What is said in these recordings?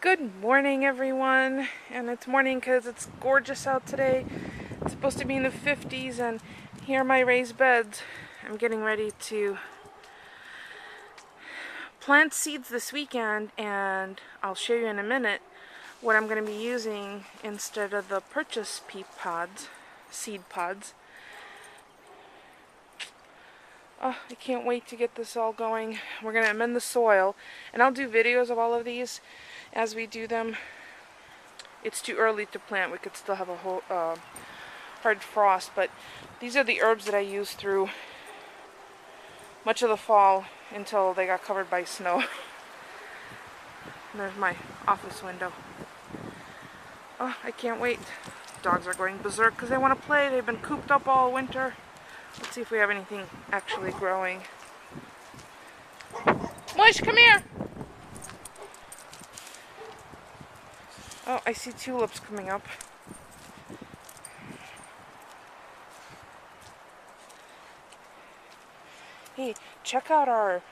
Good morning, everyone, and it's morning because it's gorgeous out today. It's supposed to be in the 50s, and here are my raised beds. I'm getting ready to plant seeds this weekend, and I'll show you in a minute what I'm going to be using instead of the purchase seed pods. Oh, I can't wait to get this all going. We're going to amend the soil, and I'll do videos of all of these as we do them. It's too early to plant. We could still have a whole hard frost, but these are the herbs that I used through much of the fall until they got covered by snow. There's my office window. Oh, I can't wait. Dogs are going berserk because they want to play. They've been cooped up all winter. Let's see if we have anything actually growing. Mush, come here! Oh, I see tulips coming up. Hey, check out our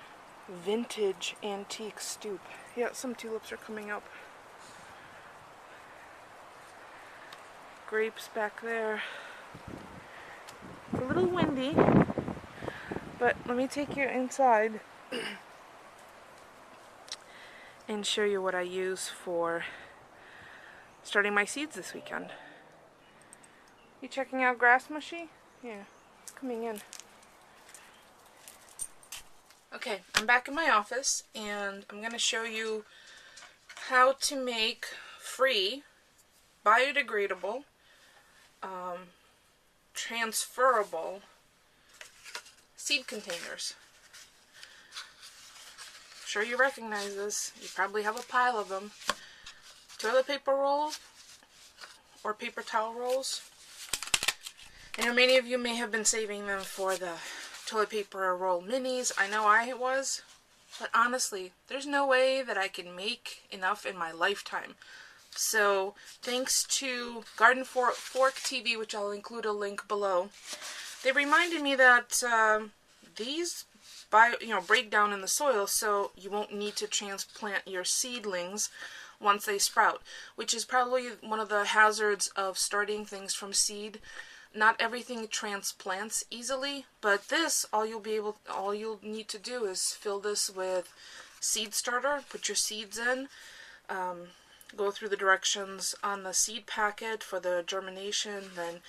vintage antique stoop. Yeah, some tulips are coming up. Grapes back there. It's a little windy, but let me take you inside and show you what I use for starting my seeds this weekend. You checking out grass mushy? Yeah, it's coming in. Okay, I'm back in my office and I'm going to show you how to make free, biodegradable, transferable seed containers. I'm sure you recognize this. You probably have a pile of them. Toilet paper roll or paper towel rolls. I know many of you may have been saving them for the toilet paper roll minis. I know I was, but honestly, there's no way that I can make enough in my lifetime. So thanks to Garden Fork TV, which I'll include a link below, they reminded me that these break down in the soil, so you won't need to transplant your seedlings once they sprout, which is probably one of the hazards of starting things from seed. Not everything transplants easily, but this, all you'll need to do is fill this with seed starter, put your seeds in, go through the directions on the seed packet for the germination, then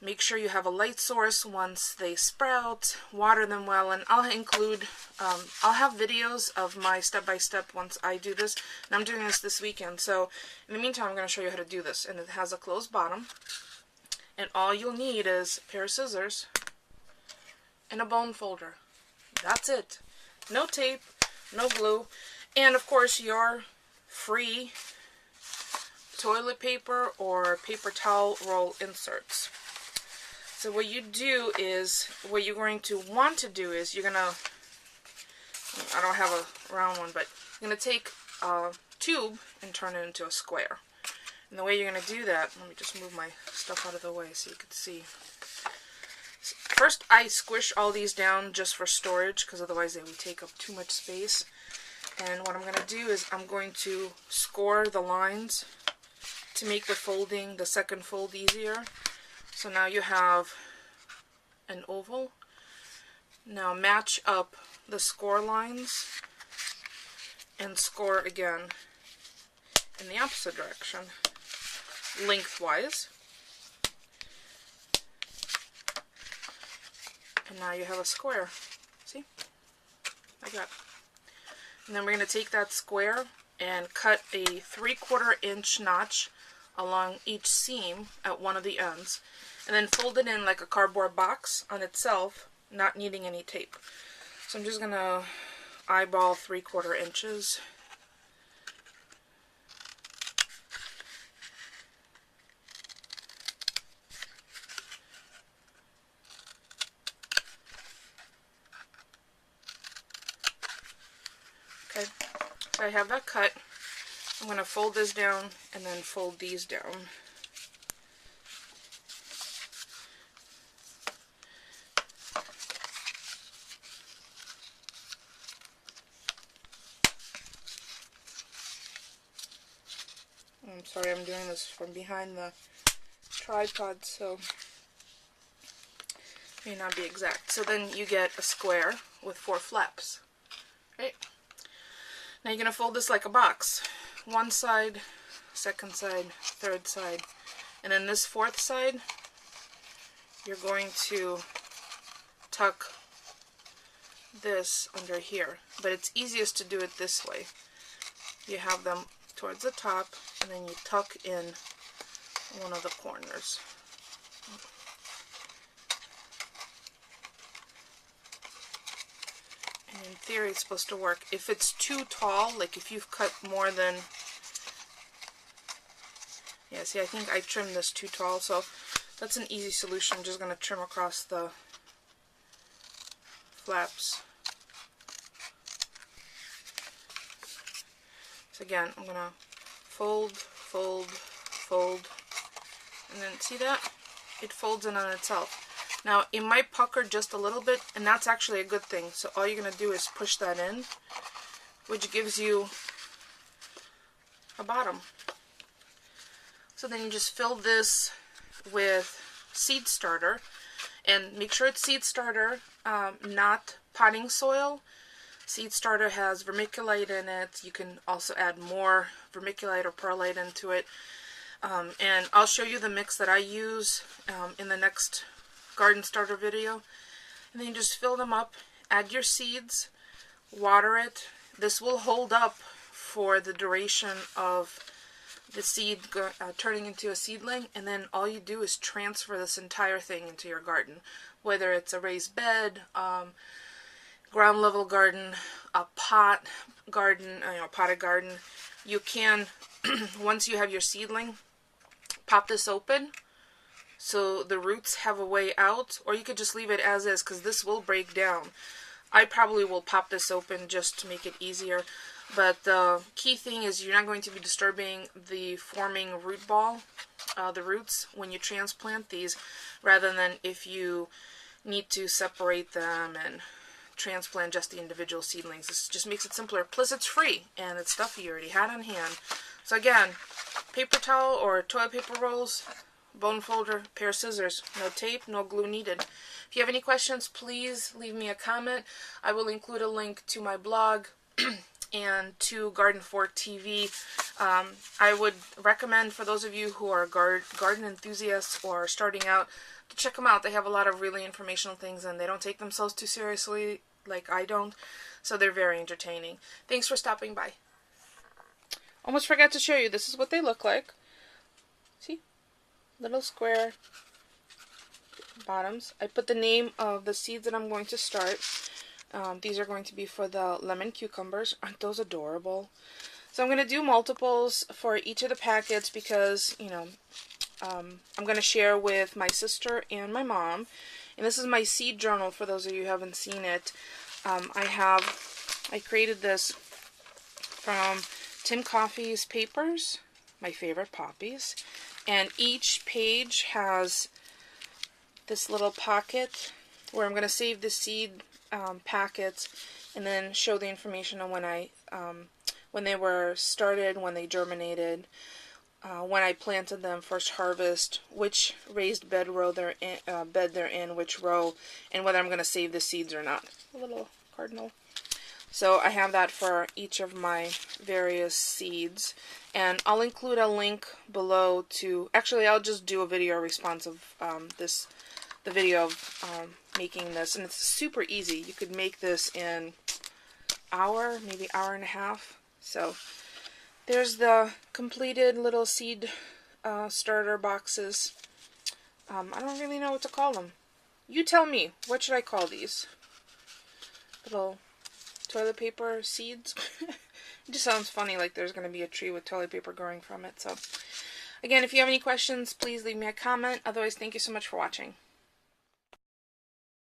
make sure you have a light source once they sprout, water them well, and I'll have videos of my step-by-step once I do this, and I'm doing this weekend, so in the meantime I'm going to show you how to do this, and it has a closed bottom, and all you'll need is a pair of scissors and a bone folder. That's it. No tape, no glue, and of course your free toilet paper or paper towel roll inserts. So what you do is, what you're going to want to do is, you're going to, I don't have a round one, but you're going to take a tube and turn it into a square. And the way you're going to do that, let me just move my stuff out of the way so you can see. First, I squish all these down just for storage, because otherwise they would take up too much space. And what I'm going to do is I'm going to score the lines to make the folding, the second fold, easier. So now you have an oval. Now match up the score lines and score again in the opposite direction, lengthwise. And now you have a square. See? Like that. And then we're going to take that square and cut a 3/4 inch notch along each seam at one of the ends, and then fold it in like a cardboard box on itself, not needing any tape. So I'm just going to eyeball 3/4 inches. Okay, so I have that cut. I'm going to fold this down and then fold these down. I'm sorry, I'm doing this from behind the tripod, so it may not be exact. So then you get a square with 4 flaps. Right? Now you're going to fold this like a box. One side, second side, third side, and then this 4th side, you're going to tuck this under here. But it's easiest to do it this way. You have them towards the top, and then you tuck in one of the corners. And in theory, it's supposed to work. If it's too tall, like if you've cut more than... Yeah, see, I think I trimmed this too tall, so that's an easy solution. I'm just going to trim across the flaps. So again, I'm going to fold, fold, fold, and then see that? It folds in on itself. Now, it might pucker just a little bit, and that's actually a good thing. So all you're going to do is push that in, which gives you a bottom. So then you just fill this with seed starter, and make sure it's seed starter, not potting soil. Seed starter has vermiculite in it. You can also add more vermiculite or perlite into it. And I'll show you the mix that I use in the next garden starter video. And then you just fill them up, add your seeds, water it. This will hold up for the duration of the seed turning into a seedling, and then all you do is transfer this entire thing into your garden, whether it's a raised bed, ground level garden, a pot garden, potted garden. You can, once you have your seedling, pop this open so the roots have a way out, or you could just leave it as is because this will break down. I probably will pop this open just to make it easier, but the key thing is you're not going to be disturbing the forming root ball, the roots, when you transplant these, rather than if you need to separate them and transplant just the individual seedlings. This just makes it simpler. Plus it's free, and it's stuff you already had on hand. So again, paper towel or toilet paper rolls, bone folder, pair of scissors, no tape, no glue needed. If you have any questions, please leave me a comment. I will include a link to my blog and to Garden Fork TV. I would recommend for those of you who are garden enthusiasts or starting out to check them out. They have a lot of really informational things, and they don't take themselves too seriously like I don't, so they're very entertaining. Thanks for stopping by. Almost forgot to show you, this is what they look like. See? Little square bottoms. I put the name of the seeds that I'm going to start. These are going to be for the lemon cucumbers. Aren't those adorable? So I'm going to do multiples for each of the packets because, I'm going to share with my sister and my mom. And this is my seed journal for those of you who haven't seen it. I created this from Tim Coffey's papers, my favorite poppies. And each page has this little pocket where I'm going to save the seed packets and then show the information on when they were started, when they germinated, when I planted them, first harvest, which raised bed they're in, which row, and whether I'm going to save the seeds or not. A little cardinal. So I have that for each of my various seeds, and I'll include a link below to, actually I'll just do a video response of the video of making this, and it's super easy. You could make this in hour, maybe hour and a half. So there's the completed little seed starter boxes. I don't really know what to call them. You tell me, what should I call these? Little toilet paper seeds? It just sounds funny, like there's going to be a tree with toilet paper growing from it. So again, if you have any questions, please leave me a comment. Otherwise, thank you so much for watching.